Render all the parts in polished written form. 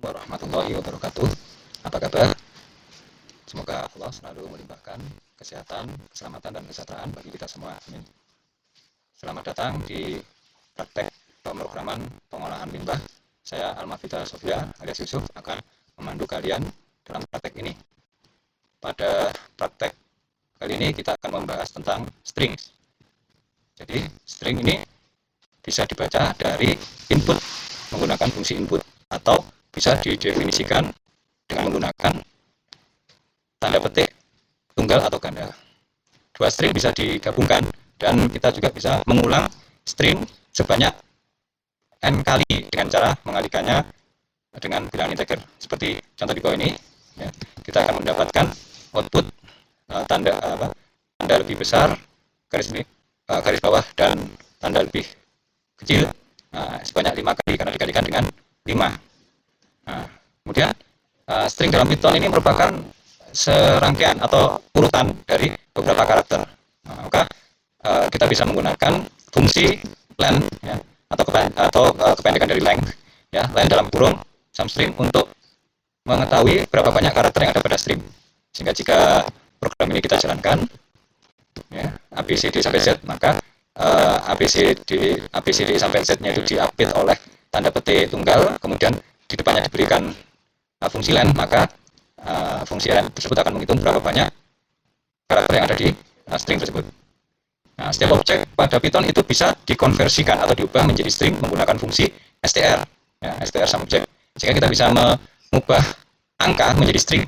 warahmatullahi wabarakatuh. Apa kabar? Semoga Allah selalu melimpahkan kesehatan, keselamatan, dan kesejahteraan bagi kita semua. Amin. Selamat datang di praktek pemrograman pengolahan limbah. Saya Almafita Sofia alias Yusuf akan memandu kalian dalam praktek ini. Pada praktek kali ini kita akan membahas tentang string. Jadi string ini bisa dibaca dari input menggunakan fungsi input atau bisa didefinisikan dengan menggunakan tanda petik tunggal atau ganda. Dua string bisa digabungkan dan kita juga bisa mengulang string sebanyak n kali dengan cara mengalikannya dengan bilangan integer. Seperti contoh di bawah ini, ya, kita akan mendapatkan output tanda lebih besar, garis bawah, dan tanda lebih kecil sebanyak 5 kali karena dikalikan dengan 5. Kemudian string dalam Python ini merupakan serangkaian atau urutan dari beberapa karakter. Maka kita bisa menggunakan fungsi len, ya, atau kependekan dari length, ya, len dalam kurung substring untuk mengetahui berapa banyak karakter yang ada pada string. Sehingga jika program ini kita jalankan, ya, ABCD sampai Z, maka ABCD sampai Z-nya itu diapit oleh tanda petik tunggal, kemudian di depannya diberikan fungsi len, maka fungsi len tersebut akan menghitung berapa banyak karakter yang ada di string tersebut. Nah, setiap objek pada Python itu bisa dikonversikan atau diubah menjadi string menggunakan fungsi str, ya, str subject. Jika kita bisa mengubah angka menjadi string,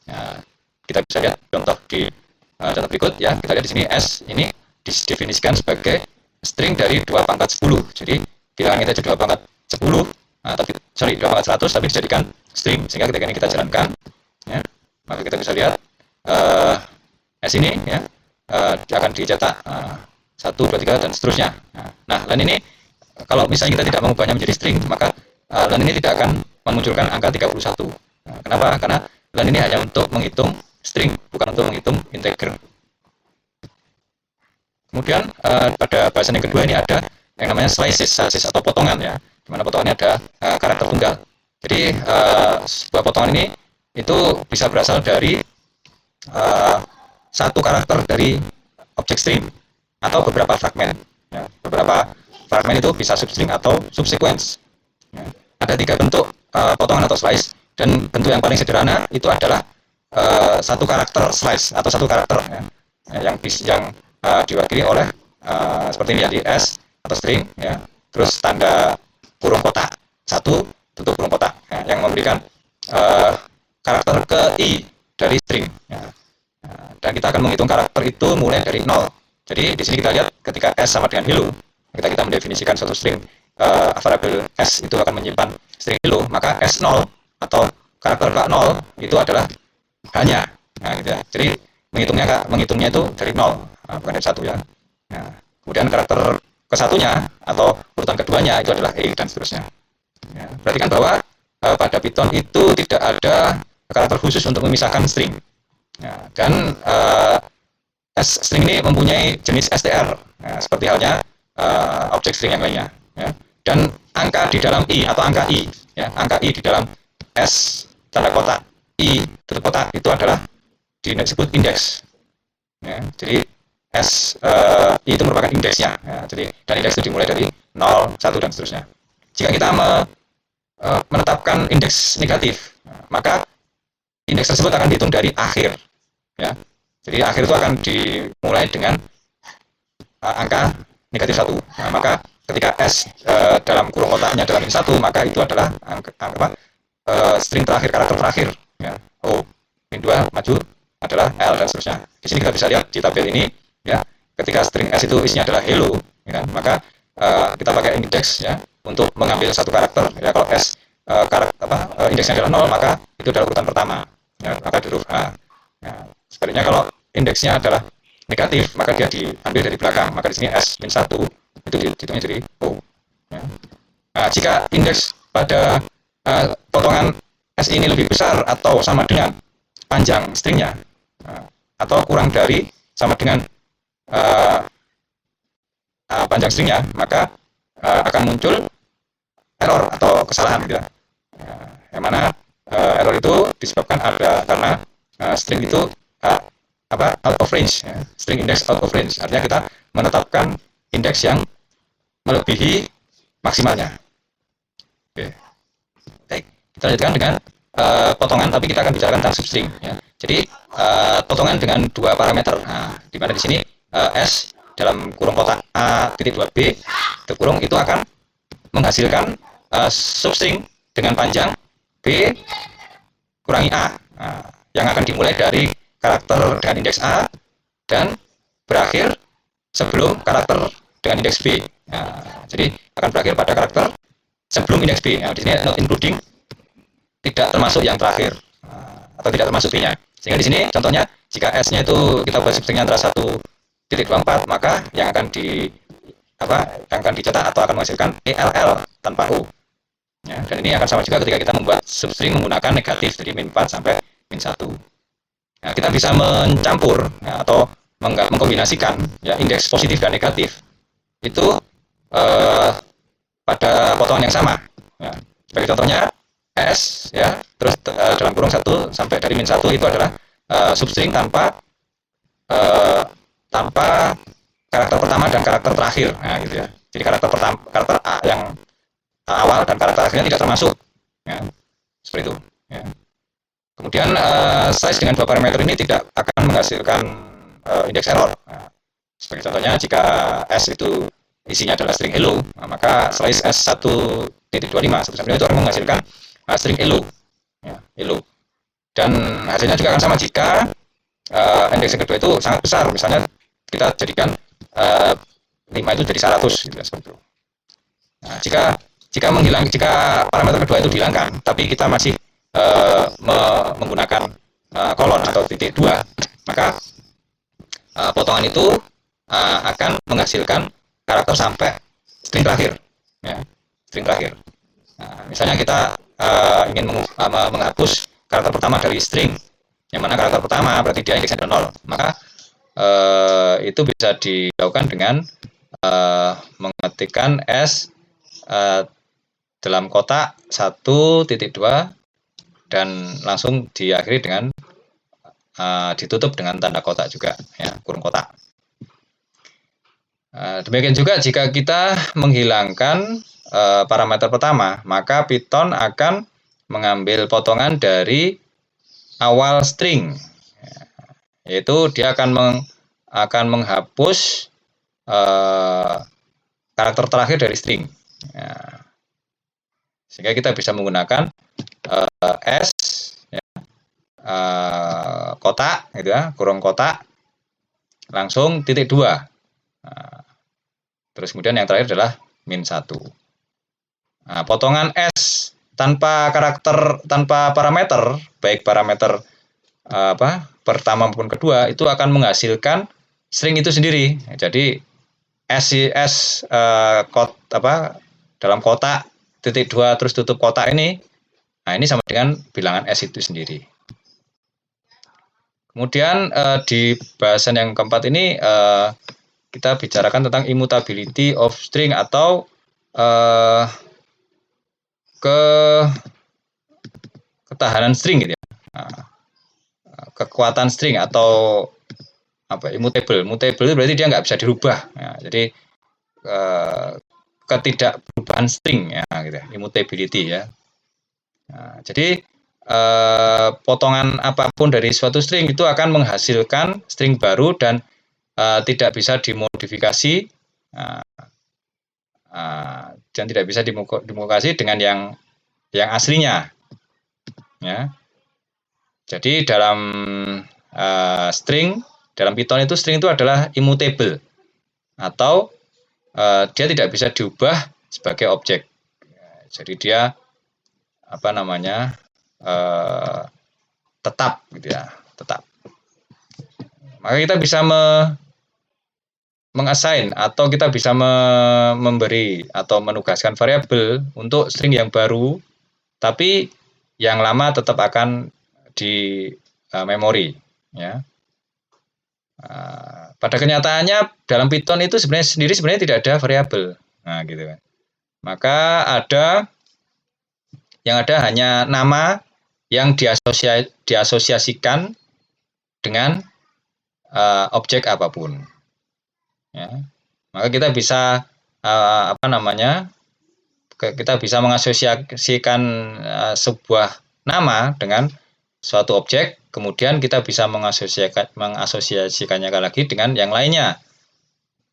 nah, kita bisa lihat contoh di contoh berikut, ya. Kita lihat di sini S ini didefinisikan sebagai string dari 2 pangkat 10. Jadi bilangan kita jadi 2 pangkat 10, 2 pangkat 100, tapi dijadikan string. Sehingga ketika ini kita jalankan, ya, maka kita bisa lihat S ini, ya, akan dicetak 1, 2, 3 dan seterusnya. Nah, len ini kalau misalnya kita tidak mengubahnya menjadi string, maka len ini tidak akan memunculkan angka 31. Kenapa? Karena len ini hanya untuk menghitung string, bukan untuk menghitung integer. Kemudian pada bahasan yang kedua ini ada yang namanya slices atau potongan, ya, di mana potongannya ada karakter tunggal. Jadi sebuah potongan ini itu bisa berasal dari satu karakter dari objek string atau beberapa fragmen. Ya, beberapa fragmen itu bisa substring atau subsequence. Ya, ada 3 bentuk potongan atau slice, dan bentuk yang paling sederhana itu adalah satu karakter slice atau satu karakter, ya, yang diwakili oleh seperti ini, ya, di S atau string, ya, terus tanda kurung kotak 1, tutup kurung kotak, ya, yang memberikan karakter ke I dari string, ya. Dan kita akan menghitung karakter itu mulai dari 0. Jadi di sini kita lihat ketika S sama dengan hello, ketika kita mendefinisikan suatu string, variabel S itu akan menyimpan string hello, maka S0 atau karakter ke 0 itu adalah hanya. Nah, gitu, ya. Jadi menghitungnya itu dari 0, bukan dari 1, ya. Nah, kemudian karakter ke-1-nya atau urutan keduanya itu adalah E dan seterusnya. Ya, perhatikan bahwa pada Python itu tidak ada karakter khusus untuk memisahkan string. Ya, dan string ini mempunyai jenis str, ya, seperti halnya objek string yang lainnya, ya. Dan angka di dalam I atau angka I, ya, angka I di dalam S tanda kotak I tutup kotak itu adalah disebut indeks, ya. Jadi S I itu merupakan indeksnya, ya. Jadi dan indeks itu dimulai dari 0, 1 dan seterusnya. Jika kita menetapkan indeks negatif, maka indeks tersebut akan dihitung dari akhir, ya. Jadi akhir itu akan dimulai dengan angka negatif 1. Nah, maka ketika S dalam kurung kotaknya dalam ini 1, maka itu adalah string terakhir, karakter terakhir, ya. O min 2 maju adalah L dan seterusnya. Di sini kita bisa lihat di tabel ini, ya, ketika string S itu isinya adalah hello, ya, maka kita pakai indeks, ya, untuk mengambil satu karakter, ya. Kalau S indeksnya adalah 0, maka itu adalah urutan pertama, ya, maka di huruf A. Ya, sebaliknya kalau indeksnya adalah negatif, maka dia diambil dari belakang, maka di sini S-1 itu dihitungnya jadi O, ya. Nah, jika indeks pada potongan S ini lebih besar atau sama dengan panjang stringnya, atau kurang dari sama dengan panjang stringnya, maka akan muncul error atau kesalahan, gitu, ya. Yang mana disebabkan karena string itu out of range, ya. String index out of range, artinya kita menetapkan indeks yang melebihi maksimalnya. Oke. Baik, kita lanjutkan dengan potongan, tapi kita akan bicarakan tentang substring, ya. Jadi potongan dengan dua parameter. Nah, di mana di sini S dalam kurung kotak A.2b kurung itu akan menghasilkan substring dengan panjang B kurangi A, yang akan dimulai dari karakter dengan indeks A dan berakhir sebelum karakter dengan indeks B. Jadi akan berakhir pada karakter sebelum indeks B. Di sini not including, tidak termasuk yang terakhir atau tidak termasuk B-nya. Sehingga di sini contohnya jika S-nya itu kita buat substringnya antara 1.24, maka yang akan dicetak atau akan menghasilkan ELL tanpa U. Ya, dan ini akan sama juga ketika kita membuat substring menggunakan negatif dari min 4 sampai min 1. Nah, kita bisa mencampur, ya, atau mengkombinasikan, ya, indeks positif dan negatif itu pada potongan yang sama. Ya, sebagai contohnya S, ya, terus dalam kurung 1 sampai dari min 1 itu adalah substring tanpa karakter pertama dan karakter terakhir. Nah, gitu ya. Jadi karakter A yang awal dan karakter akhirnya tidak termasuk, ya, seperti itu, ya. Kemudian size dengan dua parameter ini tidak akan menghasilkan indeks error. Nah, sebagai contohnya jika S itu isinya adalah string hello, maka slice S1.25 itu akan menghasilkan string hello, ya, hello. Dan hasilnya juga akan sama jika indeks yang kedua itu sangat besar, misalnya kita jadikan 5 itu jadi 100, gitu, seperti itu. Nah, jika parameter kedua itu dihilangkan, tapi kita masih menggunakan kolon atau titik 2, maka potongan itu akan menghasilkan karakter sampai string terakhir, ya, string terakhir. Nah, misalnya kita ingin menghapus karakter pertama dari string, yang mana karakter pertama berarti dia indeksnya adalah 0, maka itu bisa dilakukan dengan mengetikkan S dalam kotak 1.2 dan langsung diakhiri dengan ditutup dengan tanda kotak juga, ya, kurung kotak. Demikian juga jika kita menghilangkan parameter pertama, maka Python akan mengambil potongan dari awal string, yaitu dia akan menghapus karakter terakhir dari string, ya. Sehingga kita bisa menggunakan S, ya, kotak, gitu ya, kurung kotak, langsung titik 2. Terus kemudian yang terakhir adalah min 1. Nah, potongan S tanpa parameter, baik parameter pertama maupun kedua, itu akan menghasilkan string itu sendiri. Jadi dalam kotak titik 2 terus tutup kotak ini, nah ini sama dengan bilangan S itu sendiri. Kemudian di bahasan yang keempat ini kita bicarakan tentang immutability of string atau ketahanan string, gitu ya. Kekuatan string atau immutable. Mutable berarti dia nggak bisa dirubah. Ya, jadi ketidakperubahan string, ya, gitu ya, immutability, ya. Nah, jadi potongan apapun dari suatu string itu akan menghasilkan string baru dan tidak bisa dimodifikasi dan tidak bisa dimodifikasi dengan yang aslinya, ya. Jadi dalam dalam Python itu string itu adalah immutable atau dia tidak bisa diubah sebagai objek. Jadi dia tetap, gitu ya, tetap. Maka kita bisa mengassign atau kita bisa memberi atau menugaskan variabel untuk string yang baru, tapi yang lama tetap akan di memori, ya. Pada kenyataannya dalam Python itu sebenarnya tidak ada variabel. Nah, gitu kan. Maka yang ada hanya nama yang diasosiasikan dengan objek apapun. Ya. Maka kita bisa kita bisa mengasosiasikan sebuah nama dengan suatu objek, kemudian kita bisa mengasosiasikannya lagi dengan yang lainnya.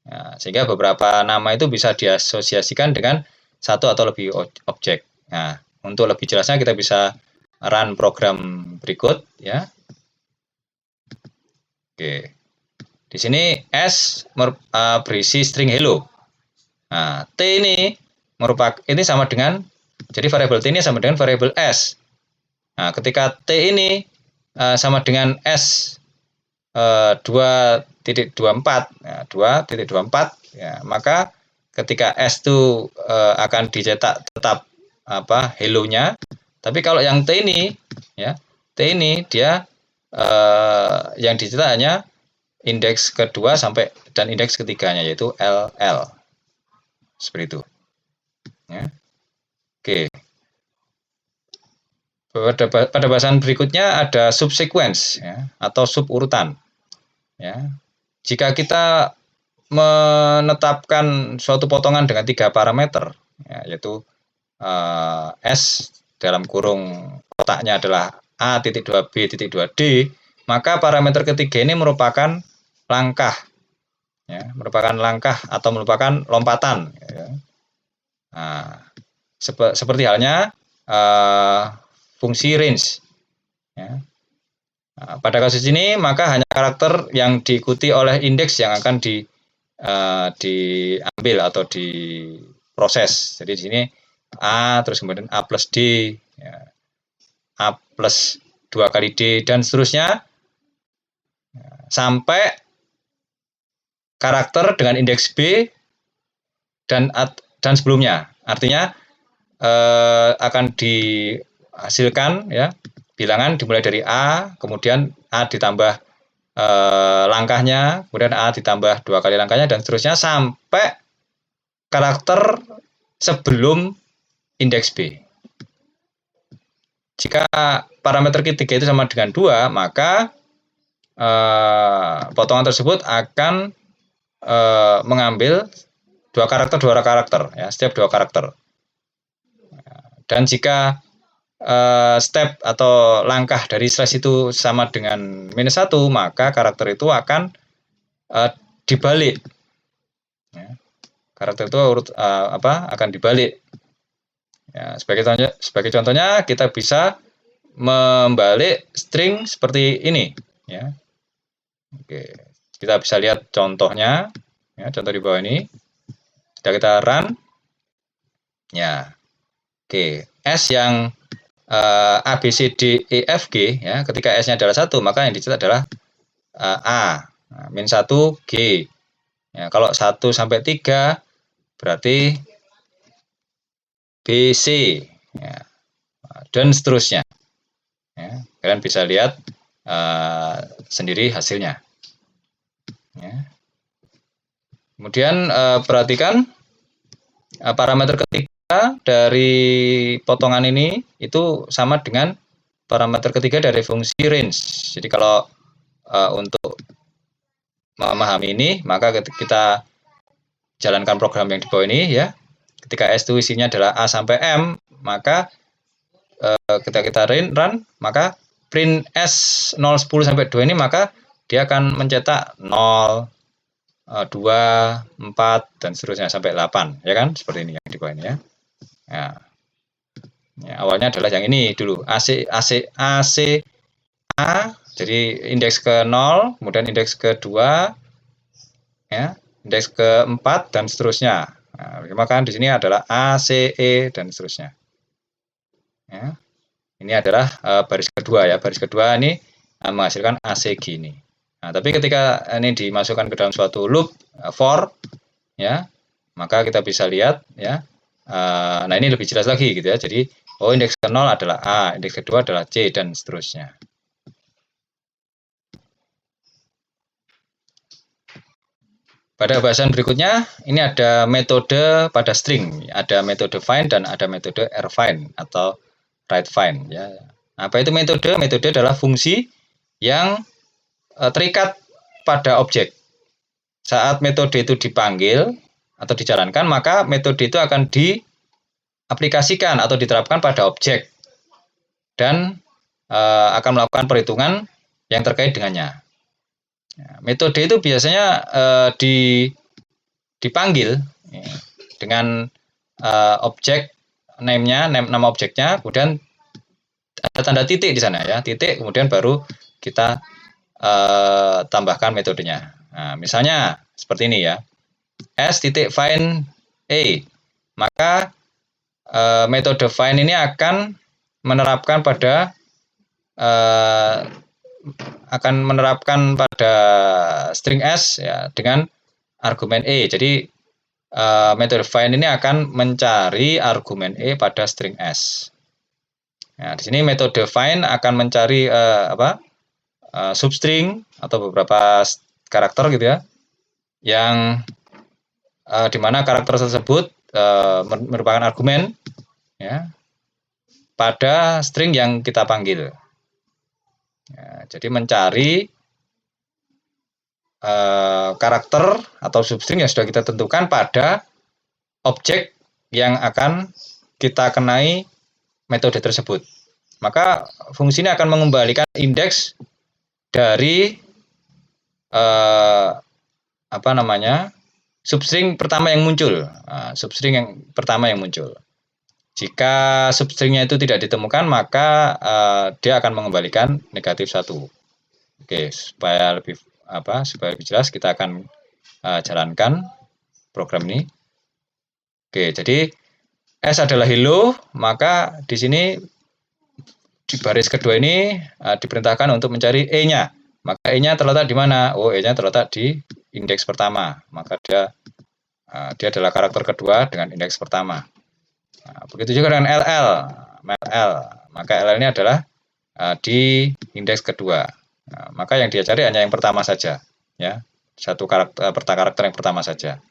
Nah, sehingga beberapa nama itu bisa diasosiasikan dengan satu atau lebih objek. Nah, untuk lebih jelasnya kita bisa run program berikut ya. Oke. Di sini S berisi string hello. Nah, T ini sama dengan, jadi variabel T ini sama dengan variabel S. Nah, ketika T ini sama dengan S 2.24, 2.24, ya, maka ketika S itu akan dicetak tetap hello-nya. Tapi kalau yang T ini, ya, T ini dia yang dicetak hanya indeks kedua sampai dan indeks ketiganya, yaitu LL. Seperti itu. Ya. Oke. Pada bahasan berikutnya ada subsequence, ya, atau suburutan. Ya. Jika kita menetapkan suatu potongan dengan 3 parameter, ya, yaitu S dalam kurung kotaknya adalah A.2B.2D, maka parameter ketiga ini merupakan langkah, ya, merupakan langkah atau merupakan lompatan. Ya. Nah, seperti halnya fungsi range. Ya. Nah, pada kasus ini maka hanya karakter yang diikuti oleh indeks yang akan diambil atau diproses. Jadi di sini A, terus kemudian A plus D, ya, A plus 2 kali D, dan seterusnya sampai karakter dengan indeks B dan sebelumnya. Artinya akan dihasilkan, ya, bilangan dimulai dari A, kemudian A ditambah langkahnya, kemudian A ditambah 2 kali langkahnya, dan seterusnya sampai karakter sebelum indeks B. Jika parameter ketiga itu sama dengan 2, maka potongan tersebut akan mengambil 2 karakter, ya, setiap 2 karakter. Dan jika step atau langkah dari slash itu sama dengan -1, maka karakter itu akan dibalik. Ya. Karakter itu akan dibalik. Ya, sebagai contohnya kita bisa membalik string seperti ini. Ya. Oke, kita bisa lihat contohnya. Ya, contoh di bawah ini. Kita run. Ya. Oke, S yang A, B, C, D, E, F, G, ya, ketika S-nya adalah 1, maka yang dicetak adalah A, -1, G. Ya, kalau 1 sampai 3 berarti B, C, ya, dan seterusnya. Ya, kalian bisa lihat sendiri hasilnya. Ya. Kemudian perhatikan parameter ketiga dari potongan ini itu sama dengan parameter ketiga dari fungsi range. Jadi kalau untuk memahami ini, maka kita jalankan program yang di bawah ini, ya. Ketika S itu isinya adalah A sampai M, maka ketika kita run, maka print S 0, 10 sampai 2 ini, maka dia akan mencetak 0, 2, 4, dan seterusnya sampai 8, ya kan? Seperti ini yang di bawah ini, ya. Ya. Ya, awalnya adalah yang ini dulu, A, jadi indeks ke 0, kemudian indeks ke 2, ya, indeks ke 4, dan seterusnya. Nah, maka di sini adalah A, C, E, dan seterusnya. Ya. Ini adalah baris kedua, ya. Baris kedua ini menghasilkan AC gini. Nah, tapi ketika ini dimasukkan ke dalam suatu loop for, ya, maka kita bisa lihat, ya. Nah, ini lebih jelas lagi gitu, ya. Jadi indeks ke 0 adalah A, indeks kedua adalah C, dan seterusnya. Pada bahasan berikutnya, ini ada metode pada string. Ada metode find dan ada metode rfind atau write find. Ya. Apa itu metode? Metode adalah fungsi yang terikat pada objek. Saat metode itu dipanggil atau dijalankan, maka metode itu akan diaplikasikan atau diterapkan pada objek dan akan melakukan perhitungan yang terkait dengannya. Metode itu biasanya dipanggil dengan objek name-nya, nama objeknya, kemudian ada tanda titik di sana ya, titik, kemudian baru kita tambahkan metodenya. Nah, misalnya seperti ini ya, s.find a, maka metode find ini akan menerapkan pada string s ya dengan argumen e. Jadi metode find ini akan mencari argumen e pada string s. Nah, di sini metode find akan mencari substring atau beberapa karakter gitu ya, yang dimana karakter tersebut merupakan argumen ya pada string yang kita panggil. Ya, jadi mencari karakter atau substring yang sudah kita tentukan pada objek yang akan kita kenai metode tersebut. Maka fungsi ini akan mengembalikan indeks dari substring pertama yang muncul. Substring yang pertama yang muncul. Jika substringnya itu tidak ditemukan, maka dia akan mengembalikan negatif 1. Oke, supaya lebih jelas kita akan jalankan program ini. Oke, jadi S adalah hello, maka di sini di baris kedua ini diperintahkan untuk mencari E-nya. Maka E-nya terletak di mana? Oh, E-nya terletak di indeks pertama. Maka dia adalah karakter kedua dengan indeks pertama. Nah, begitu juga dengan LL. Maka LL ini adalah di indeks kedua. Nah, maka yang dia cari hanya yang pertama saja, ya, satu karakter yang pertama saja.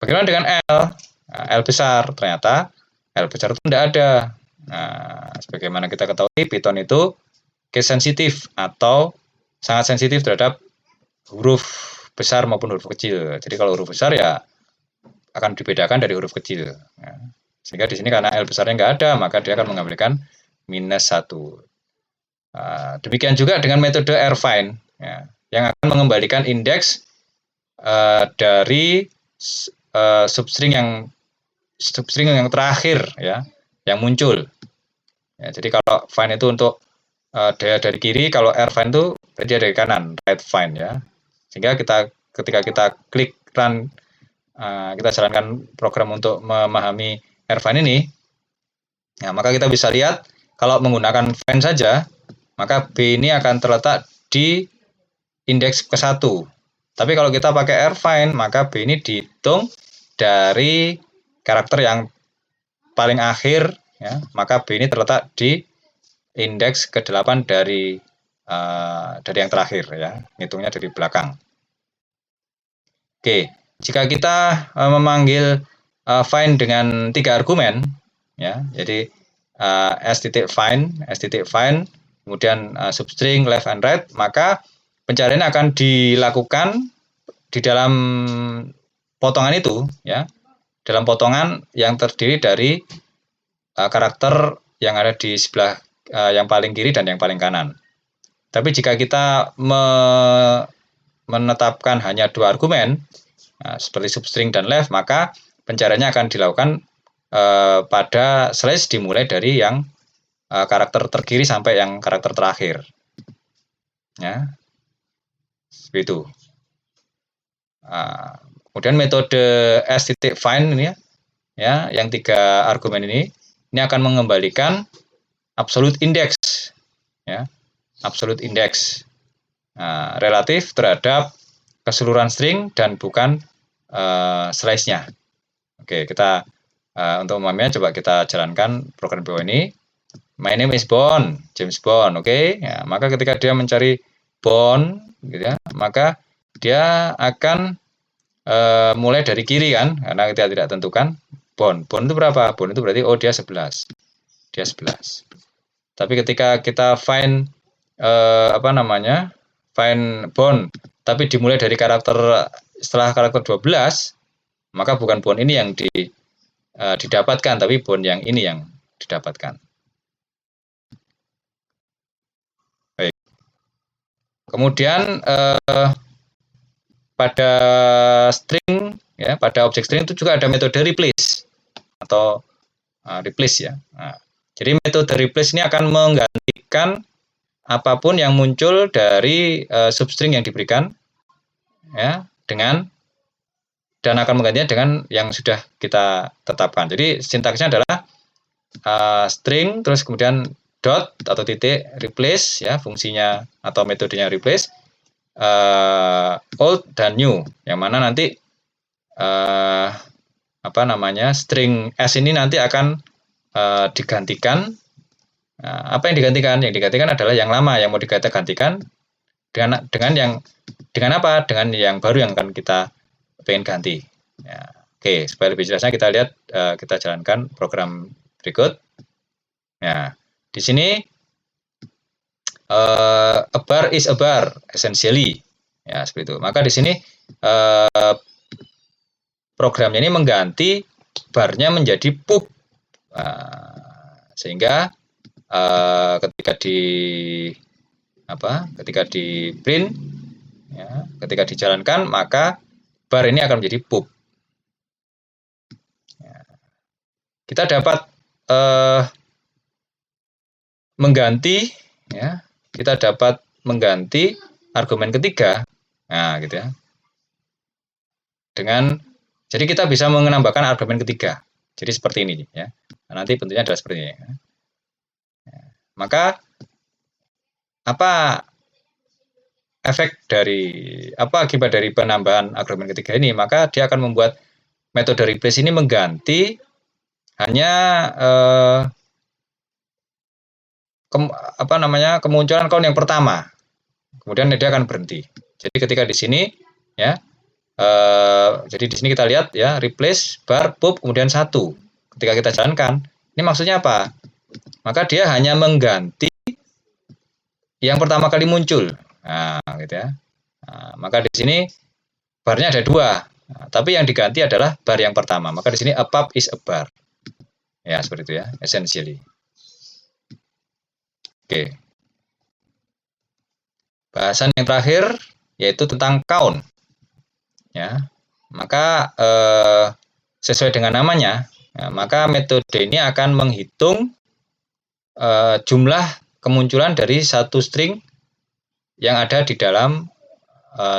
Bagaimana dengan L? Nah, L besar, ternyata L besar itu tidak ada. Nah, sebagaimana kita ketahui, Python itu case sensitif atau sangat sensitif terhadap huruf besar maupun huruf kecil. Jadi kalau huruf besar ya akan dibedakan dari huruf kecil. Ya. Sehingga di sini karena L besarnya nggak ada, maka dia akan mengambilkan -1. Demikian juga dengan metode rfind, ya, yang akan mengembalikan indeks dari substring yang terakhir, ya, yang muncul. Ya, jadi kalau find itu untuk dari kiri, kalau rfind itu dia dari kanan, right find ya. Sehingga ketika kita klik run, kita jalankan program untuk memahami rfind ini, ya, maka kita bisa lihat kalau menggunakan find saja, maka B ini akan terletak di indeks ke-1. Tapi kalau kita pakai rfind, maka B ini dihitung dari karakter yang paling akhir, ya, maka B ini terletak di indeks ke-8 dari yang terakhir, ya, hitungnya dari belakang. Oke, jika kita memanggil find dengan 3 argumen, ya, jadi s.find, kemudian substring left and right, maka pencarian akan dilakukan di dalam potongan itu, ya, dalam potongan yang terdiri dari karakter yang ada di sebelah yang paling kiri dan yang paling kanan. Tapi jika kita menetapkan hanya 2 argumen, seperti substring dan left, maka pencariannya akan dilakukan pada slash dimulai dari yang karakter terkiri sampai yang karakter terakhir. Ya, seperti itu. Kemudian metode s.find ini, ya, yang 3 argumen ini akan mengembalikan absolute index, ya, absolute index relatif terhadap keseluruhan string dan bukan slice-nya. Oke, kita untuk memahaminya coba kita jalankan program bawah ini. My name is Bond, James Bond. Oke, ya, maka ketika dia mencari Bond, gitu ya, maka dia akan mulai dari kiri kan, karena kita tidak tentukan Bond. Bond itu berapa? Bond itu berarti dia 11. Dia 11. Tapi ketika kita find find bond, tapi dimulai dari karakter setelah karakter 12, maka bukan bond ini yang didapatkan, tapi bond yang ini yang didapatkan. Baik. Kemudian pada string, ya, pada objek string itu juga ada metode replace atau replace ya. Nah, jadi metode replace ini akan menggantikan apapun yang muncul dari substring yang diberikan, ya, dan akan menggantinya dengan yang sudah kita tetapkan. Jadi sintaksnya adalah string terus kemudian dot atau titik replace, ya, fungsinya atau metodenya replace old dan new, yang mana nanti string s ini nanti akan digantikan. Apa yang digantikan? Yang digantikan adalah yang lama yang mau digantikan dengan apa? Dengan yang baru yang akan kita pengen ganti. Ya, oke, supaya lebih jelasnya kita lihat, kita jalankan program berikut. Ya, di sini a bar is a bar essentially, ya, seperti itu. Maka di sini programnya ini mengganti barnya menjadi pub, sehingga ketika di print, ya, ketika dijalankan maka bar ini akan menjadi pub. Ya. Kita dapat mengganti, ya, kita dapat mengganti argumen ketiga, nah gitu ya, jadi kita bisa menambahkan argumen ketiga. Jadi seperti ini, ya. Nah, nanti bentuknya adalah seperti ini. Ya. Maka apa akibat dari penambahan argumen ketiga ini? Maka dia akan membuat metode replace ini mengganti hanya kemunculan count yang pertama. Kemudian dia akan berhenti. Jadi ketika di sini, ya, jadi di sini kita lihat, ya, replace bar pub kemudian 1. Ketika kita jalankan, ini maksudnya apa? Maka dia hanya mengganti yang pertama kali muncul. Nah, gitu ya. Nah, maka di sini barnya ada 2. Nah, tapi yang diganti adalah bar yang pertama. Maka di sini a pub is a bar. Ya, seperti itu ya, essentially. Oke. Bahasan yang terakhir yaitu tentang count. Ya. Maka sesuai dengan namanya, ya, maka metode ini akan menghitung jumlah kemunculan dari satu string yang ada di dalam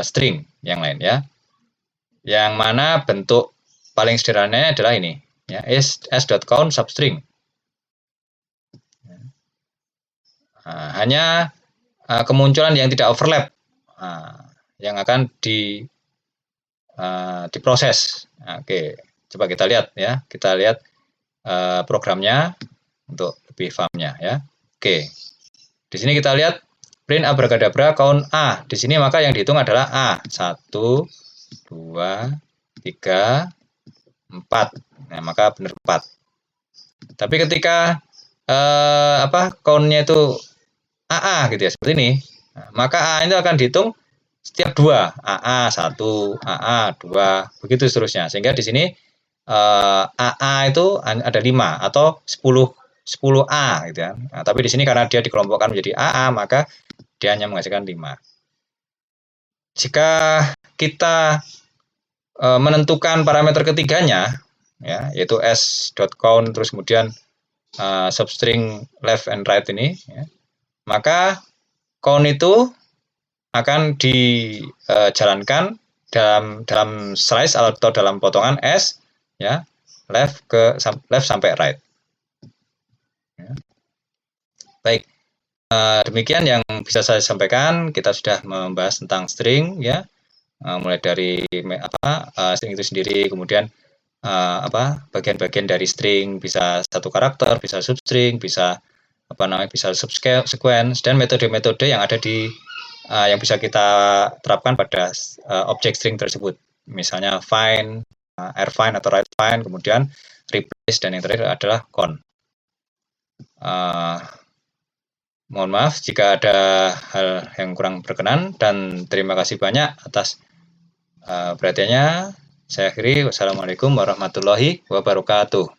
string yang lain, ya. Yang mana bentuk paling sederhananya adalah ini, ya, s.count substring. Hanya kemunculan yang tidak overlap yang akan diproses. Oke, coba kita lihat, ya. Kita lihat programnya untuk lebih pahamnya, ya. Oke. Di sini kita lihat print abracadabra count A. Di sini maka yang dihitung adalah A. 1 2 3 4. Nah, maka benar 4. Tapi ketika count-nya itu AA gitu ya, seperti ini. Nah, maka A itu akan dihitung setiap 2, AA 1, AA 2, begitu seterusnya. Sehingga di sini AA itu ada 5 atau 10A gitu ya. Nah, tapi di sini karena dia dikelompokkan menjadi AA, maka dia hanya menghasilkan 5. Jika kita menentukan parameter ketiganya, ya, yaitu s.count terus kemudian substring left and right ini, ya, maka count itu akan dijalankan dalam slice atau dalam potongan s, ya, left sampai right. Ya. Baik, demikian yang bisa saya sampaikan. Kita sudah membahas tentang string, ya, mulai dari string itu sendiri, kemudian bagian-bagian dari string, bisa satu karakter, bisa substring, bisa bisa subsequence, dan metode-metode yang ada yang bisa kita terapkan pada objek string tersebut. Misalnya find, rfind atau writefind, kemudian replace, dan yang terakhir adalah count. Mohon maaf jika ada hal yang kurang berkenan dan terima kasih banyak atas perhatiannya. Saya akhiri. Wassalamualaikum warahmatullahi wabarakatuh.